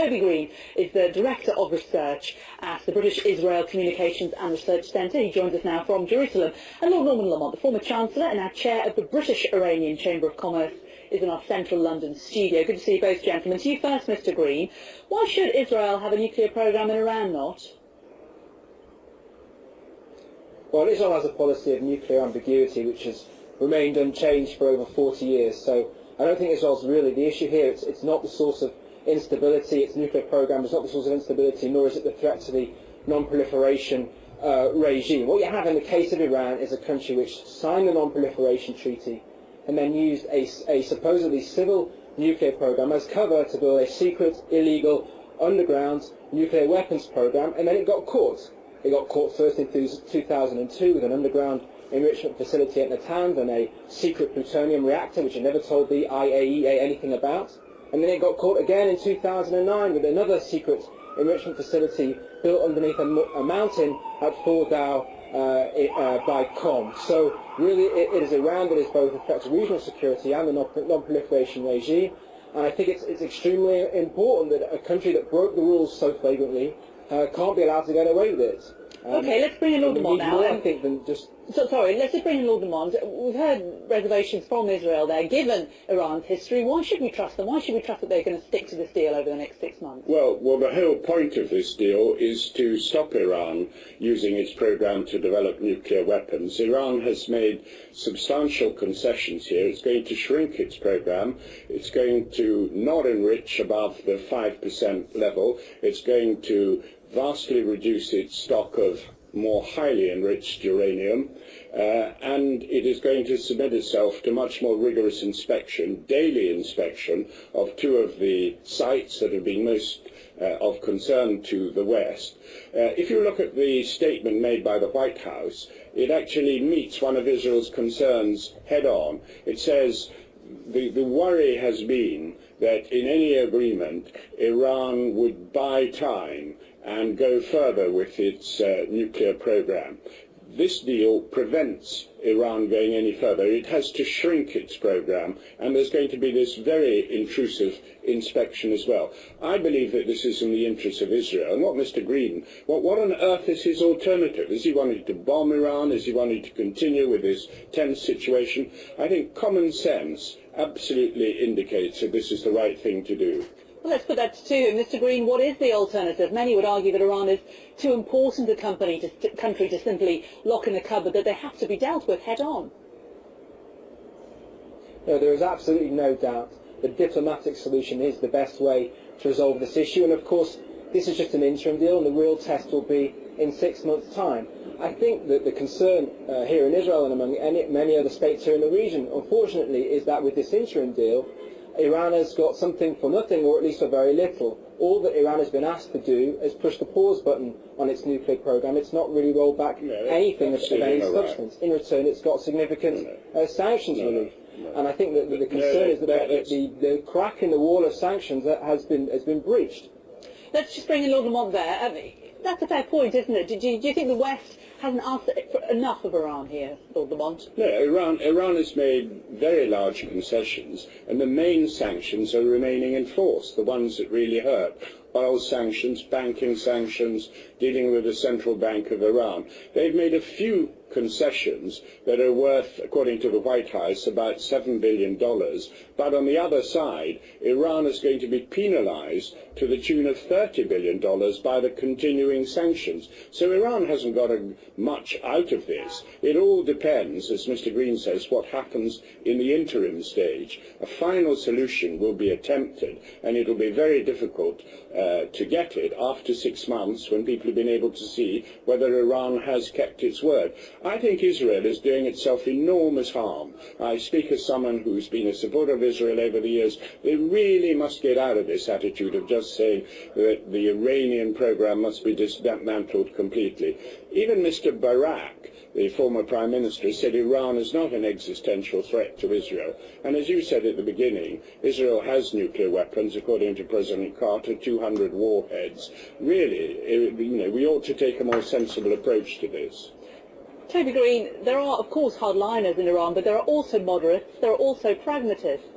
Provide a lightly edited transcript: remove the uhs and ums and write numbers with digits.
Toby Greene is the Director of Research at the British Israel Communications and Research Centre. He joins us now from Jerusalem. And Lord Norman Lamont, the former Chancellor and now Chair of the British Iranian Chamber of Commerce, is in our central London studio. Good to see you both, gentlemen. To you first, Mr. Greene. Why should Israel have a nuclear programme and Iran not? Well, Israel has a policy of nuclear ambiguity which has remained unchanged for over 40 years, so I don't think Israel's really the issue here. It's not the source of instability. Its nuclear program is not the source of instability, nor is it the threat to the non-proliferation regime. What you have in the case of Iran is a country which signed the non-proliferation treaty and then used a supposedly civil nuclear program as cover to build a secret, illegal, underground nuclear weapons program, and then it got caught. It got caught first in 2002 with an underground enrichment facility at Natanz and a secret plutonium reactor which it never told the IAEA anything about. And then it got caught again in 2009 with another secret enrichment facility built underneath a mountain at Fordow by Qom. So really it is Iran that is both a threat to regional security and the non-proliferation regime. And I think it's extremely important that a country that broke the rules so flagrantly can't be allowed to get away with it. Okay, let's bring in Lord Lamont now. I think than just... Sorry, let's just bring in Lord Lamont. We've heard reservations from Israel there. Given Iran's history, why should we trust them? Why should we trust that they're going to stick to this deal over the next 6 months? Well, the whole point of this deal is to stop Iran using its program to develop nuclear weapons. Iran has made substantial concessions here. It's going to shrink its program. It's going to not enrich above the 5% level. It's going to vastly reduce its stock of more highly enriched uranium, and it is going to submit itself to much more rigorous inspection, daily inspection, of two of the sites that have been most of concern to the West. If you look at the statement made by the White House, it actually meets one of Israel's concerns head on. It says the worry has been that in any agreement, Iran would buy time and go further with its nuclear program. This deal prevents Iran going any further. It has to shrink its program, and there's going to be this very intrusive inspection as well. I believe that this is in the interest of Israel. And what Mr. Greene, what on earth is his alternative? Is he wanting to bomb Iran? Is he wanting to continue with this tense situation? I think common sense absolutely indicates that this is the right thing to do. Well, let's put that to you. Mr. Greene, what is the alternative? Many would argue that Iran is too important a country to simply lock in a cupboard, that they have to be dealt with head on. No, there is absolutely no doubt that a diplomatic solution is the best way to resolve this issue. And of course, this is just an interim deal, and the real test will be in 6 months' time. I think that the concern here in Israel and among many other states here in the region, unfortunately, is that with this interim deal, Iran has got something for nothing, or at least for very little. All that Iran has been asked to do is push the pause button on its nuclear program. It's not really rolled back anything of any substance. In return, it's got significant sanctions relief. And I think that the concern is that the crack in the wall of sanctions that has been breached. Let's just bring in Lord Lamont there. That's a fair point, isn't it? Do you think the West hasn't asked for enough of Iran here, Lord Lamont? No, Iran has made very large concessions, and the main sanctions are remaining in force, the ones that really hurt. Oil sanctions, banking sanctions, dealing with the central bank of Iran. They've made a few concessions that are worth, according to the White House, about $7 billion. But on the other side, Iran is going to be penalized to the tune of $30 billion by the continuing sanctions. So Iran hasn't got much out of this. It all depends, as Mr. Greene says, what happens in the interim stage. A final solution will be attempted, and it will be very difficult to get it after 6 months, when people have been able to see whether Iran has kept its word. I think Israel is doing itself enormous harm. I speak as someone who's been a supporter of Israel over the years. They really must get out of this attitude of just saying that the Iranian program must be dismantled completely. Even Mr. Barak, the former Prime Minister, said Iran is not an existential threat to Israel. And as you said at the beginning, Israel has nuclear weapons, according to President Carter, 200 warheads. Really, we ought to take a more sensible approach to this. Toby Greene, there are, of course, hardliners in Iran, but there are also moderates, there are also pragmatists.